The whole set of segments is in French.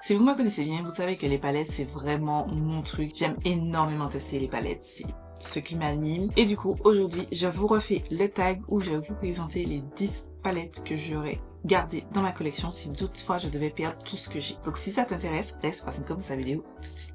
Si vous me connaissez bien, vous savez que les palettes, c'est vraiment mon truc. J'aime énormément tester les palettes. C'est ce qui m'anime. Et du coup, aujourd'hui, je vous refais le tag où je vais vous présenter les 10 palettes que j'aurais gardées dans ma collection si toutefois je devais perdre tout ce que j'ai. Donc si ça t'intéresse, reste parce que comme sa vidéo tout de suite.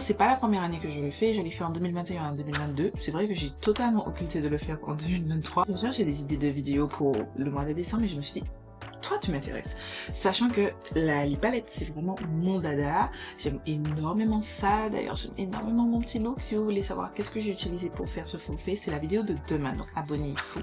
C'est pas la première année que je le fais, je l'ai fait en 2021 et en 2022. C'est vrai que j'ai totalement occulté de le faire en 2023. Je cherchais des idées de vidéos pour le mois de décembre et je me suis dit, toi tu m'intéresses. Sachant que les palettes c'est vraiment mon dada. J'aime énormément ça. D'ailleurs j'aime énormément mon petit look. Si vous voulez savoir qu'est-ce que j'ai utilisé pour faire ce full face, c'est la vidéo de demain. Donc abonnez-vous.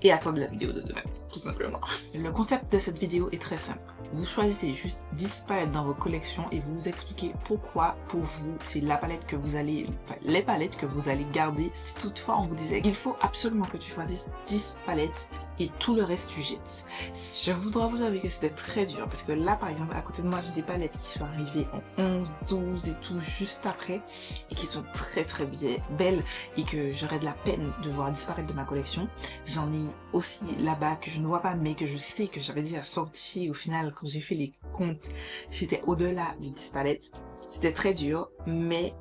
Et attendez la vidéo de demain, tout simplement. Le concept de cette vidéo est très simple. Vous choisissez juste 10 palettes dans vos collections et vous vous expliquez pourquoi, pour vous, c'est la palette que vous allez, les palettes que vous allez garder. Si toutefois on vous disait qu'il faut absolument que tu choisisses 10 palettes et tout le reste tu jettes. Je voudrais vous avouer que c'était très dur parce que là, par exemple, à côté de moi, j'ai des palettes qui sont arrivées en 11, 12 et tout juste après et qui sont très belles et que j'aurais de la peine de voir disparaître de ma collection. J'en ai aussi là-bas que je ne vois pas mais que je sais que j'avais déjà sorti. Au final, quand j'ai fait les comptes, j'étais au-delà des 10 palettes. C'était très dur, mais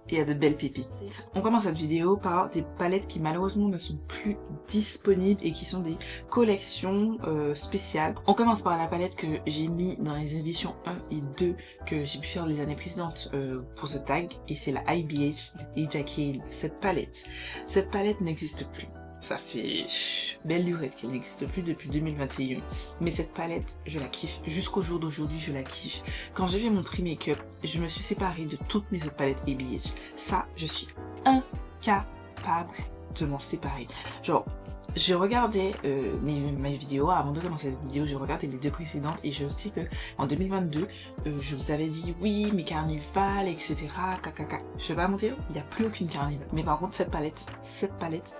il y a de belles pépites. On commence cette vidéo par des palettes qui malheureusement ne sont plus disponibles et qui sont des collections spéciales. On commence par la palette que j'ai mis dans les éditions 1 et 2 que j'ai pu faire les années précédentes pour ce tag, et c'est la IBH Ija Kale. Cette palette n'existe plus. Ça fait belle lurette qu'elle n'existe plus depuis 2021. Mais cette palette, je la kiffe. Jusqu'au jour d'aujourd'hui, je la kiffe. Quand j'ai fait mon tri make-up, je me suis séparée de toutes mes autres palettes ABH. Ça, je suis incapable de m'en séparer. Genre, je regardais mes vidéos avant de commencer cette vidéo, je regardais les deux précédentes et je sais que en 2022, je vous avais dit oui, mes carnivals, etc. Kakaka. Je vais pas mentir, il n'y a plus aucune carnival. Mais par contre, cette palette,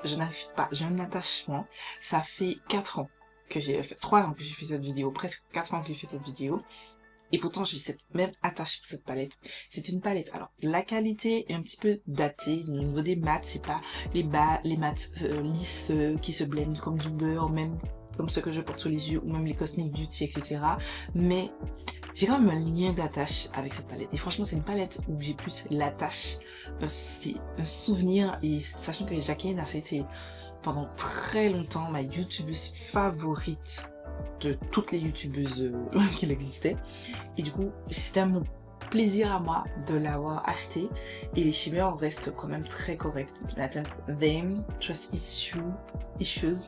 je n'arrive pas, j'ai un attachement. Ça fait 4 ans que j'ai fait, 3 ans que j'ai fait cette vidéo, presque 4 ans que j'ai fait cette vidéo. Et pourtant, j'ai cette même attache pour cette palette. C'est une palette. Alors, la qualité est un petit peu datée. Au niveau des mats, c'est pas les mats lisses qui se blendent comme du beurre, même comme ceux que je porte sur les yeux, ou même les Cosmic Beauty, etc. Mais j'ai quand même un lien d'attache avec cette palette. Et franchement, c'est une palette où j'ai plus l'attache. C'est un souvenir. Et sachant que Jackie a été pendant très longtemps ma youtubeuse favorite de toutes les youtubeuses qu'il existait, et du coup c'était mon plaisir à moi de l'avoir acheté. Et les shimmers restent quand même très corrects. Them, Trust Issues,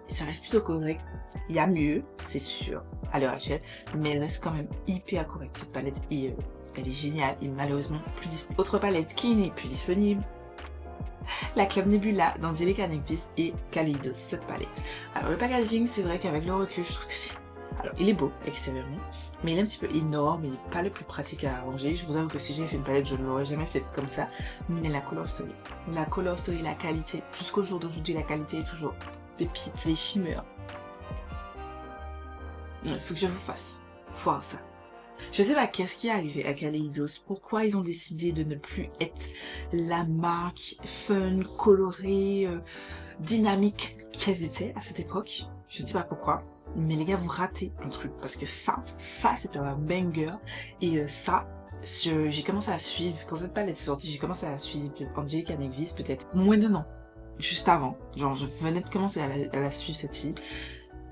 ça reste plutôt correct. Il y a mieux, c'est sûr, à l'heure actuelle, mais elle reste quand même hyper correcte cette palette, et elle est géniale. Et malheureusement plus disponible. Autre palette qui n'est plus disponible, la Club Nebula d'Angelica Nyqvist et Kaleidos, cette palette. Alors le packaging, c'est vrai qu'avec le recul, je trouve que c'est... Alors il est beau extérieurement, mais il est un petit peu énorme, il n'est pas le plus pratique à arranger. Je vous avoue que si j'avais fait une palette, je ne l'aurais jamais faite comme ça. Mais la color story, la qualité, jusqu'au jour d'aujourd'hui, la qualité est toujours pépite. Les shimmers. Il faut que je vous fasse voir ça. Je sais pas qu'est-ce qui est arrivé à Kaleidos, pourquoi ils ont décidé de ne plus être la marque fun, colorée, dynamique qu'elles étaient à cette époque. Je ne sais pas pourquoi, mais les gars, vous ratez un truc, parce que ça c'était un banger. Et ça, j'ai commencé à suivre, quand cette palette est sortie, j'ai commencé à suivre Angelica Nyqvist peut-être moins d'un an, juste avant. Genre je venais de commencer à la suivre, cette fille.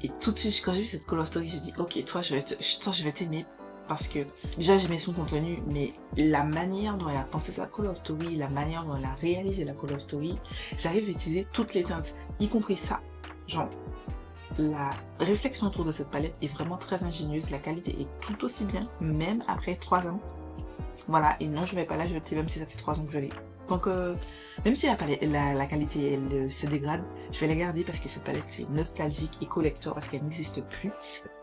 Et tout de suite, quand j'ai vu cette color story, j'ai dit ok, toi je vais t'aimer. Parce que déjà j'aimais son contenu, mais la manière dont elle a pensé sa color story, la manière dont elle a réalisé la color story, j'arrive à utiliser toutes les teintes, y compris ça. Genre, la réflexion autour de cette palette est vraiment très ingénieuse, la qualité est tout aussi bien, même après 3 ans. Voilà, et non, je vais pas la jeter, même si ça fait 3 ans que je l'ai. Donc, même si la qualité elle se dégrade, je vais la garder parce que cette palette c'est nostalgique et collector parce qu'elle n'existe plus.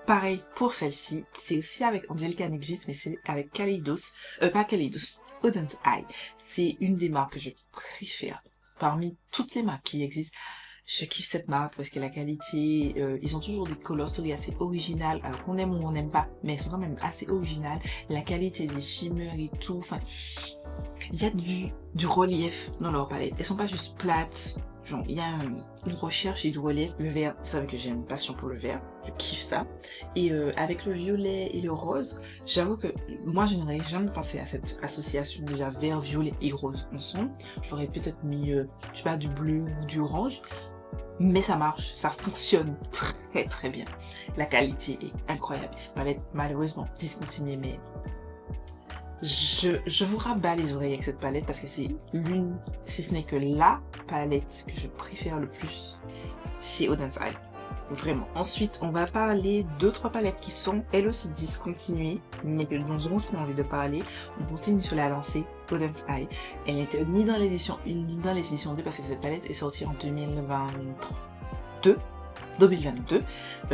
Pareil pour celle-ci, c'est aussi avec Angelica Nyqvist, mais c'est avec Kaleidos, pas Kaleidos, Odense Eye. C'est une des marques que je préfère parmi toutes les marques qui existent. Je kiffe cette marque parce que la qualité, ils ont toujours des color stories assez originales, alors qu'on aime ou on n'aime pas, mais elles sont quand même assez originales. La qualité des shimmers et tout, enfin, Il y a du relief dans leurs palettes. Elles sont pas juste plates. Genre, il y a une recherche et du relief. Le vert, vous savez que j'ai une passion pour le vert. Je kiffe ça. Et avec le violet et le rose, j'avoue que moi, je n'aurais jamais pensé à cette association déjà vert, violet et rose ensemble. J'aurais peut-être mis, je sais pas, du bleu ou du orange. Mais ça marche, ça fonctionne très très bien. La qualité est incroyable. Cette palette, malheureusement, discontinuée, mais je vous rabats les oreilles avec cette palette parce que c'est l'une, si ce n'est que la palette que je préfère le plus chez Odense Eye. Vraiment. Ensuite, on va parler d'autres palettes qui sont elles aussi discontinuées, mais dont j'ai aussi envie de parler. On continue sur la lancée Odense Eye. Elle n'était ni dans l'édition 1 ni dans l'édition 2 parce que cette palette est sortie en 2022.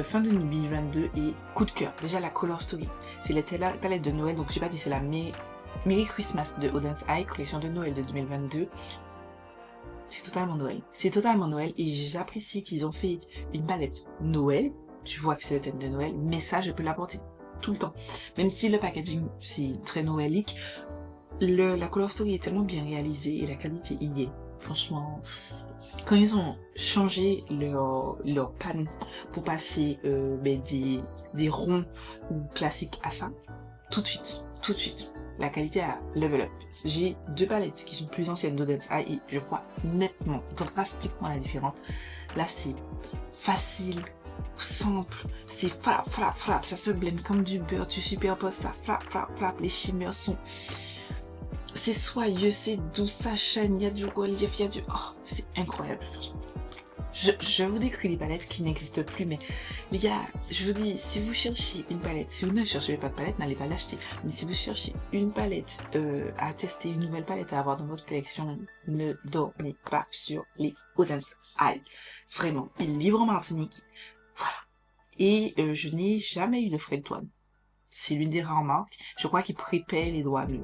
Fin 2022 et coup de cœur. Déjà la Color Story. C'est la palette de Noël, donc j'ai pas dit c'est la Merry Christmas de Odense Eye, collection de Noël de 2022. C'est totalement Noël. C'est totalement Noël et j'apprécie qu'ils ont fait une palette Noël. Tu vois que c'est le thème de Noël, mais ça, je peux l'apporter tout le temps. Même si le packaging, c'est très noëlique, la Color Story est tellement bien réalisée et la qualité y est. Franchement, quand ils ont changé leur panne pour passer des ronds classiques à ça, tout de suite. La qualité a level up. J'ai deux palettes qui sont plus anciennes d'Odense Eye et je vois nettement, drastiquement la différence. Là, c'est facile, simple, c'est frappe, ça se blende comme du beurre, tu superposes ça, frappe, les shimmers sont... C'est soyeux, c'est doux, ça shine, il y a du relief, il y a du... Oh, c'est incroyable, franchement. Je vous décris des palettes qui n'existent plus, mais les gars, je vous dis, si vous cherchez une palette, si vous ne cherchez pas de palette, n'allez pas l'acheter. Mais si vous cherchez une palette à tester, une nouvelle palette à avoir dans votre collection, ne dormez pas sur les Odense Eye. Vraiment, ils livrent en Martinique. Voilà. Et je n'ai jamais eu de frais de douane. C'est l'une des rares marques. Je crois qu'ils prépaient les douanes,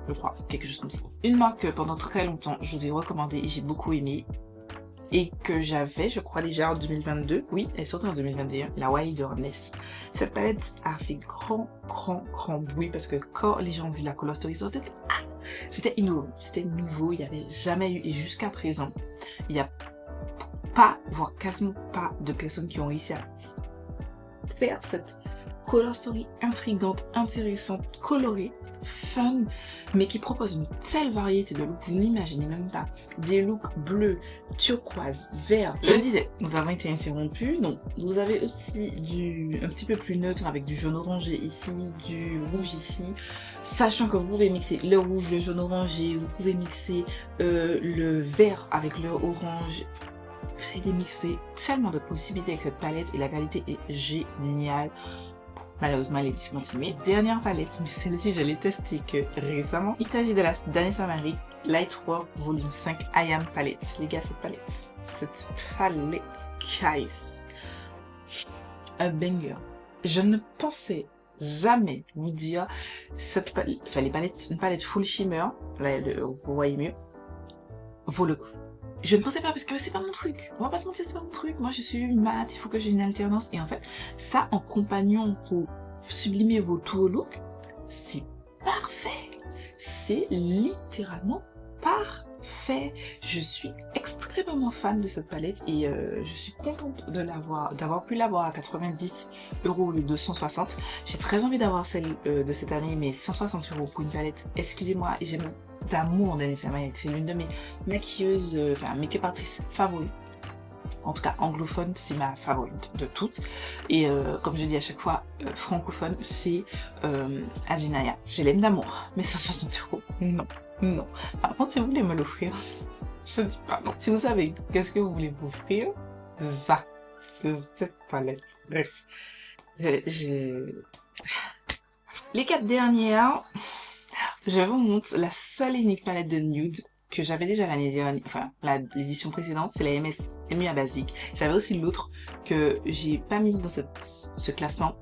je crois, quelque chose comme ça. Une marque que pendant très longtemps, je vous ai recommandée et j'ai beaucoup aimé. Et que j'avais, je crois, déjà en 2022. Oui, elle est sortie en 2021, la Wilderness. Cette palette a fait grand bruit parce que quand les gens ont vu la Color Story sortir, c'était innovant. C'était nouveau, il n'y avait jamais eu. Et jusqu'à présent, il n'y a pas, voire quasiment pas de personnes qui ont réussi à faire cette Color Story intrigante, intéressante, colorée, fun, mais qui propose une telle variété de looks, vous n'imaginez même pas. Des looks bleus, turquoise, vert. Je le disais, nous avons été interrompus, donc vous avez aussi un petit peu plus neutre avec du jaune orangé ici, du rouge ici, sachant que vous pouvez mixer le rouge, le jaune orangé, vous pouvez mixer le vert avec le orange. Vous avez des mix, vous avez tellement de possibilités avec cette palette et la qualité est géniale. Malheureusement, elle est discontinuée. Dernière palette, mais celle-ci, je l'ai testée que récemment. Il s'agit de la Danessa Marie Lightwork Volume 5 I Am Palette. Les gars, cette palette, guys, un banger. Je ne pensais jamais vous dire cette palette, enfin une palette full shimmer, là, vous voyez mieux, vaut le coup. Je ne pensais pas parce que c'est pas mon truc. On va pas se mentir, c'est pas mon truc. Moi, je suis mat, il faut que j'ai une alternance. Et en fait, ça en compagnon pour sublimer vos tout looks, c'est parfait. C'est littéralement parfait. Je suis extrêmement fan de cette palette et je suis contente d'avoir pu l'avoir à 90 € au lieu de 160. J'ai très envie d'avoir celle de cette année, mais 160 € pour une palette. Excusez-moi, j'aime d'amour Danessa Marie. C'est l'une de mes maquilleuses, make-up artistes favorites. En tout cas, anglophone, c'est ma favorite de toutes. Et comme je dis à chaque fois, francophone, c'est Adjinaya. Je l'aime d'amour, mais 160 €, non. Par contre, si vous voulez me l'offrir, je dis pas non. Si vous savez qu'est-ce que vous voulez m'offrir, ça, cette palette. Bref, les 4 dernières. Je vous montre la seule et unique palette de nude que j'avais déjà l'année dernière, enfin l'édition précédente, c'est la MUA Basique. J'avais aussi l'autre que j'ai pas mise dans ce classement,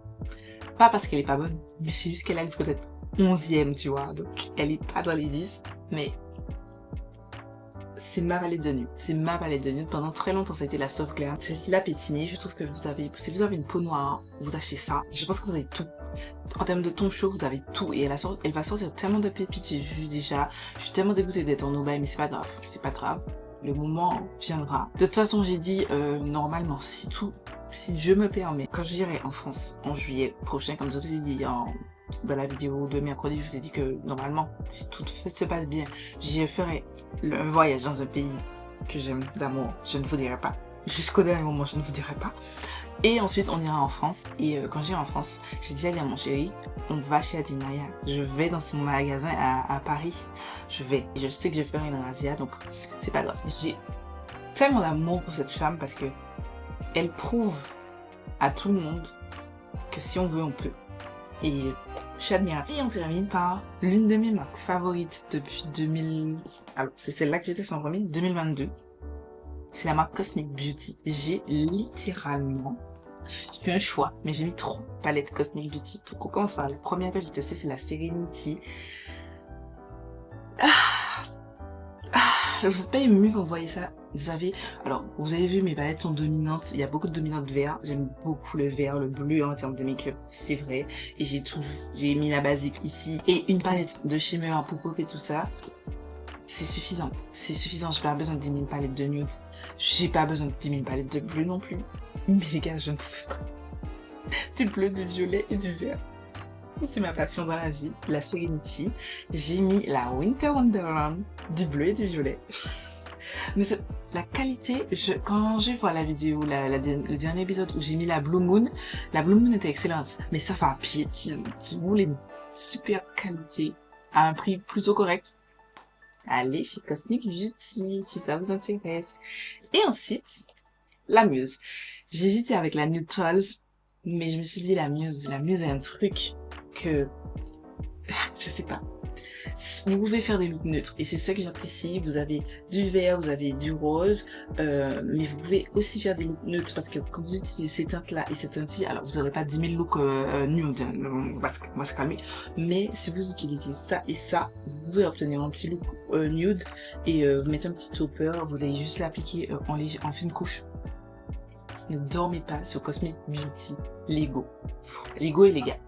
pas parce qu'elle est pas bonne, mais c'est juste qu'elle a peut-être 11e, tu vois, donc elle est pas dans les 10, mais c'est ma palette de nude. C'est ma palette de nude. Pendant très longtemps, ça a été la Soft Glam. Celle-ci l'a pétinée. Je trouve que si vous avez une peau noire, vous achetez ça. Je pense que vous avez tout. En termes de ton chaud, vous avez tout. Et elle va sortir tellement de pépites, j'ai vu déjà. Je suis tellement dégoûtée d'être en no-buy, mais c'est pas grave. C'est pas grave. Le moment viendra. De toute façon, j'ai dit, normalement, si je me permets, quand j'irai en France en juillet prochain, comme je vous ai dit dans la vidéo de mercredi, je vous ai dit que normalement, si tout se passe bien, j'y ferai un voyage dans un pays que j'aime d'amour. Je ne vous dirai pas. Jusqu'au dernier moment, je ne vous dirai pas. Et ensuite, on ira en France. Et quand j'irai en France, j'ai déjà dit à mon chéri, on va chez Adinaya. Je vais dans son magasin à Paris. Je vais. Je sais que je ferai une razzia, donc c'est pas grave. J'ai tellement d'amour pour cette femme parce que elle prouve à tout le monde que si on veut, on peut. Et je suis admirative. Et on termine par l'une de mes marques favorites depuis 2000... Alors, c'est celle-là que j'étais sans premier, 2022. C'est la marque Cosmic Beauty. J'ai littéralement fait un choix, mais j'ai mis 3 palettes Cosmic Beauty. Donc on commence par la première que j'ai testée, c'est la Serenity. Vous n'êtes pas ému quand vous voyez ça? Vous avez vu mes palettes sont dominantes. Il y a beaucoup de dominantes vert. J'aime beaucoup le vert, le bleu en termes de make-up, c'est vrai. Et j'ai mis la basique ici. Et une palette de shimmer pour pop et tout ça. C'est suffisant. C'est suffisant. J'ai pas besoin de 10 000 palettes de nude. J'ai pas besoin de 10 000 palettes de bleu non plus. Mais les gars, je ne pouvais pas. Du bleu, du violet et du vert. C'est ma passion dans la vie. La Serenity. J'ai mis la Winter Wonderland. Du bleu et du violet. Mais la qualité, quand je vois la vidéo, le dernier épisode où j'ai mis la Blue Moon était excellente. Mais ça piétine. Si vous voulez une super qualité à un prix plutôt correct, allez chez Cosmic Beauty si ça vous intéresse. Et ensuite, la Muse. J'hésitais avec la Neutrals, mais je me suis dit la Muse est un truc que je sais pas. Vous pouvez faire des looks neutres et c'est ça que j'apprécie. Vous avez du vert, vous avez du rose, mais vous pouvez aussi faire des looks neutres parce que quand vous utilisez ces teintes-là et ces teintes-ci, alors vous n'aurez pas 10 000 looks nude, on va se calmer. Mais si vous utilisez ça et ça, vous pouvez obtenir un petit look nude et vous mettez un petit topper, vous allez juste l'appliquer en fine couche. Ne dormez pas sur Cosmic Beauty. Lego et les gars.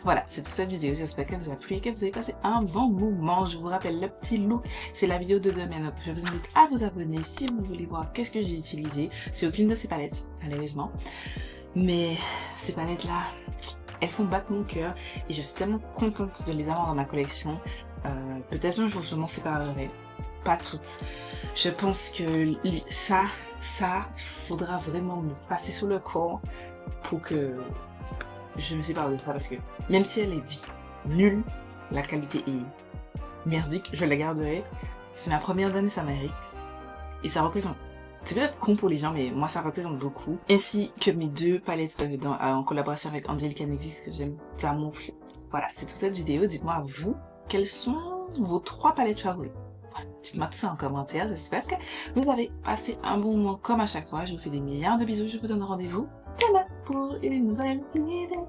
Voilà, c'est toute cette vidéo. J'espère qu'elle vous a plu et que vous avez passé un bon moment. Je vous rappelle, le petit look, c'est la vidéo de demain. Donc, je vous invite à vous abonner si vous voulez voir qu'est-ce que j'ai utilisé. C'est aucune de ces palettes, malheureusement. Mais ces palettes-là, elles font battre mon cœur. Et je suis tellement contente de les avoir dans ma collection. Peut-être un jour, je m'en séparerai. Pas toutes. Je pense que ça, faudra vraiment me passer sur le corps pour que je me sépare de ça parce que même si elle est nulle, la qualité est merdique, je la garderai. C'est ma première Danessa Amérique et ça représente, c'est peut-être con pour les gens, mais moi ça représente beaucoup. Ainsi que mes 2 palettes en collaboration avec Angelica Nevis que j'aime d'amour. Voilà, c'est toute cette vidéo. Dites-moi vous, quelles sont vos 3 palettes favorites? Voilà, dites-moi tout ça en commentaire. J'espère que vous avez passé un bon moment comme à chaque fois. Je vous fais des milliards de bisous. Je vous donne rendez-vous demain pour une nouvelle vidéo.